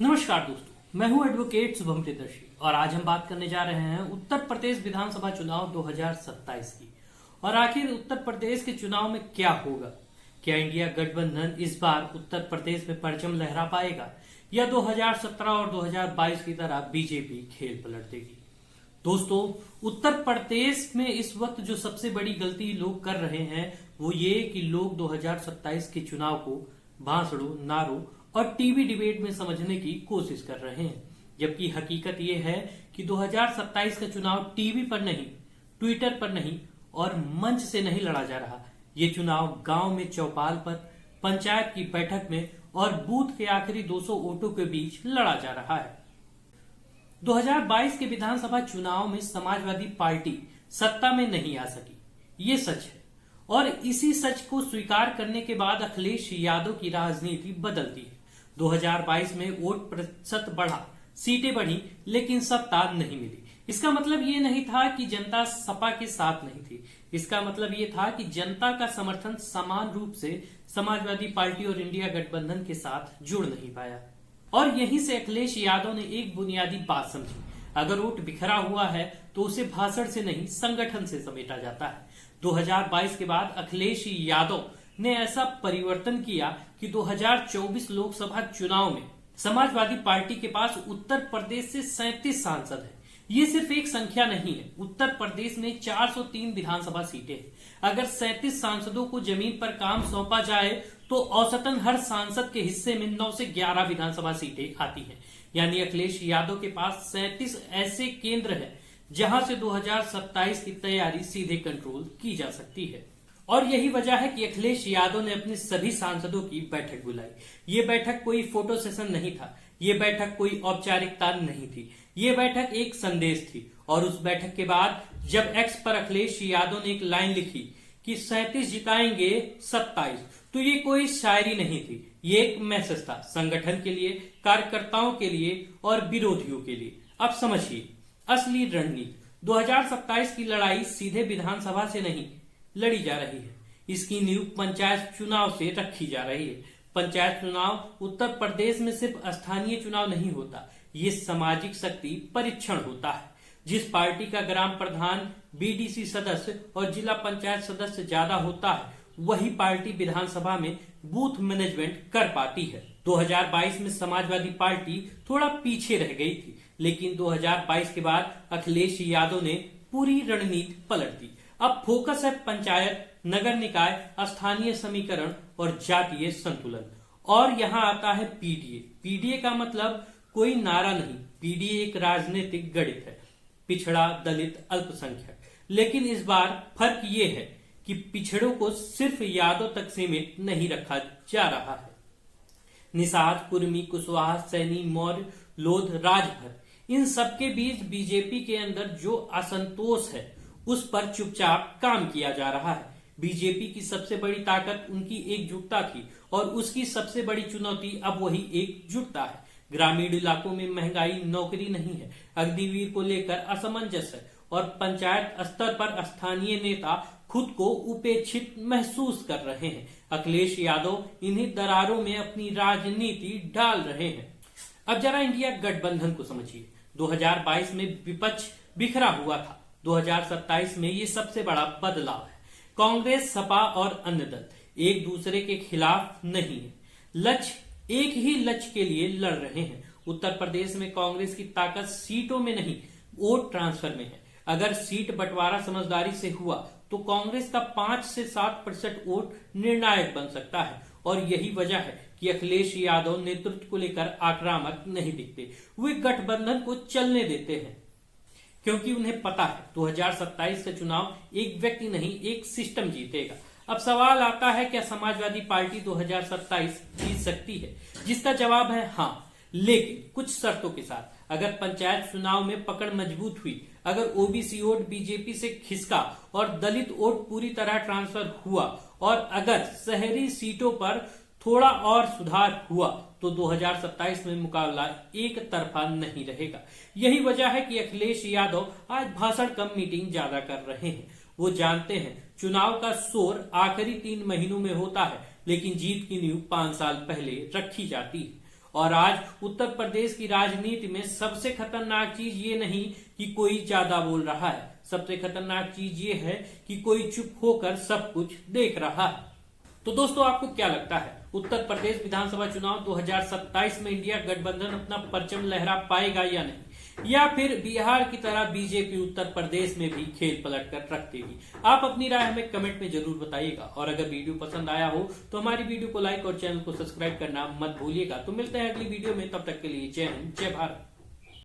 नमस्कार दोस्तों, मैं हूं एडवोकेट शुभम प्रियदर्शी और आज हम बात करने जा रहे हैं उत्तर प्रदेश विधानसभा चुनाव 2027 की। और आखिर उत्तर प्रदेश के चुनाव में क्या होगा? क्या इंडिया गठबंधन इस बार उत्तर प्रदेश में परचम लहरा पाएगा या 2017 और 2022 की तरह बीजेपी खेल पलट देगी? दोस्तों, उत्तर प्रदेश में इस वक्त जो सबसे बड़ी गलती लोग कर रहे हैं वो ये कि लोग 2027 के चुनाव को भाषणों, नारों और टीवी डिबेट में समझने की कोशिश कर रहे हैं, जबकि हकीकत ये है कि 2027 का चुनाव टीवी पर नहीं, ट्विटर पर नहीं और मंच से नहीं लड़ा जा रहा। ये चुनाव गांव में चौपाल पर, पंचायत की बैठक में और बूथ के आखिरी 200 वोटों के बीच लड़ा जा रहा है। 2022 के विधानसभा चुनाव में समाजवादी पार्टी सत्ता में नहीं आ सकी, ये सच है। और इसी सच को स्वीकार करने के बाद अखिलेश यादव की राजनीति बदलती है। 2022 में वोट प्रतिशत बढ़ा, सीटें बढ़ी, लेकिन सत्ता नहीं मिली। इसका मतलब ये नहीं था कि जनता सपा के साथ नहीं थी। इसका मतलब ये था कि जनता का समर्थन समान रूप से समाजवादी पार्टी और इंडिया गठबंधन के साथ जुड़ नहीं पाया। और यहीं से अखिलेश यादव ने एक बुनियादी बात समझी, अगर वोट बिखरा हुआ है तो उसे भाषण से नहीं, संगठन से समेटा जाता है। 2022 के बाद अखिलेश यादव ने ऐसा परिवर्तन किया कि 2024 लोकसभा चुनाव में समाजवादी पार्टी के पास उत्तर प्रदेश से 37 सांसद हैं। ये सिर्फ एक संख्या नहीं है। उत्तर प्रदेश में 403 विधानसभा सीटें हैं। अगर 37 सांसदों को जमीन पर काम सौंपा जाए तो औसतन हर सांसद के हिस्से में 9 से 11 विधानसभा सीटें आती हैं। यानी अखिलेश यादव के पास 37 ऐसे केंद्र हैं जहां से 2027 की तैयारी सीधे कंट्रोल की जा सकती है। और यही वजह है कि अखिलेश यादव ने अपने सभी सांसदों की बैठक बुलाई। ये बैठक कोई फोटो सेशन नहीं था, ये बैठक कोई औपचारिकता नहीं थी, ये बैठक एक संदेश थी। और उस बैठक के बाद जब एक्स पर अखिलेश यादव ने एक लाइन लिखी कि 37 जिताएंगे 27, तो ये कोई शायरी नहीं थी, ये एक मैसेज था संगठन के लिए, कार्यकर्ताओं के लिए और विरोधियों के लिए। अब समझिए असली रणनीति। 2027 की लड़ाई सीधे विधानसभा से नहीं लड़ी जा रही है, इसकी नींव पंचायत चुनाव से रखी जा रही है। पंचायत चुनाव उत्तर प्रदेश में सिर्फ स्थानीय चुनाव नहीं होता, ये सामाजिक शक्ति परीक्षण होता है। जिस पार्टी का ग्राम प्रधान, बीडीसी सदस्य और जिला पंचायत सदस्य ज्यादा होता है, वही पार्टी विधानसभा में बूथ मैनेजमेंट कर पाती है। 2022 में समाजवादी पार्टी थोड़ा पीछे रह गई थी, लेकिन 2022 के बाद अखिलेश यादव ने पूरी रणनीति पलट दी। अब फोकस है पंचायत, नगर निकाय, स्थानीय समीकरण और जातीय संतुलन। और यहाँ आता है पीडीए। पीडीए का मतलब कोई नारा नहीं, पीडीए एक राजनीतिक गणित है, पिछड़ा, दलित, अल्पसंख्यक। लेकिन इस बार फर्क ये है कि पिछड़ों को सिर्फ यादव तक सीमित नहीं रखा जा रहा है। निषाद, कुर्मी, कुशवाहा, सैनी, मौर्य, लोध, राजभर, इन सबके बीच बीजेपी के अंदर जो असंतोष है उस पर चुपचाप काम किया जा रहा है। बीजेपी की सबसे बड़ी ताकत उनकी एकजुटता थी और उसकी सबसे बड़ी चुनौती अब वही एकजुटता है। ग्रामीण इलाकों में महंगाई, नौकरी नहीं है, अग्निवीर को लेकर असमंजस है और पंचायत स्तर पर स्थानीय नेता खुद को उपेक्षित महसूस कर रहे हैं। अखिलेश यादव इन्हीं दरारों में अपनी राजनीति डाल रहे हैं। अब जरा इंडिया गठबंधन को समझिए। 2022 में विपक्ष बिखरा हुआ था, 2027 में ये सबसे बड़ा बदलाव है। कांग्रेस, सपा और अन्य दल एक दूसरे के खिलाफ नहीं है, एक ही लक्ष्य के लिए लड़ रहे हैं। उत्तर प्रदेश में कांग्रेस की ताकत सीटों में नहीं, वोट ट्रांसफर में है। अगर सीट बंटवारा समझदारी से हुआ तो कांग्रेस का 5 से 7% वोट निर्णायक बन सकता है। और यही वजह है कि अखिलेश यादव नेतृत्व को लेकर आक्रामक नहीं दिखते, वे गठबंधन को चलने देते हैं, क्योंकि उन्हें पता है 2027 का चुनाव एक व्यक्ति नहीं, एक सिस्टम जीतेगा। अब सवाल आता है, क्या समाजवादी पार्टी 2027 जीत सकती है? जिसका जवाब है हाँ, लेकिन कुछ शर्तों के साथ। अगर पंचायत चुनाव में पकड़ मजबूत हुई, अगर ओबीसी वोट बीजेपी से खिसका और दलित वोट पूरी तरह ट्रांसफर हुआ और अगर शहरी सीटों पर थोड़ा और सुधार हुआ तो 2027 में मुकाबला एक तरफा नहीं रहेगा। यही वजह है कि अखिलेश यादव आज भाषण कम, मीटिंग ज्यादा कर रहे हैं। वो जानते हैं चुनाव का शोर आखिरी 3 महीनों में होता है, लेकिन जीत की नींव 5 साल पहले रखी जाती है। और आज उत्तर प्रदेश की राजनीति में सबसे खतरनाक चीज ये नहीं कि कोई ज्यादा बोल रहा है, सबसे खतरनाक चीज ये है कि कोई चुप होकर सब कुछ देख रहा है। तो दोस्तों, आपको क्या लगता है, उत्तर प्रदेश विधानसभा चुनाव 2027 में इंडिया गठबंधन अपना परचम लहरा पाएगा या नहीं, या फिर बिहार की तरह बीजेपी उत्तर प्रदेश में भी खेल पलट कर रख देगी? आप अपनी राय हमें कमेंट में जरूर बताइएगा। और अगर वीडियो पसंद आया हो तो हमारी वीडियो को लाइक और चैनल को सब्सक्राइब करना मत भूलिएगा। तो मिलते हैं अगली वीडियो में, तब तक के लिए जय हिंद, जय भारत।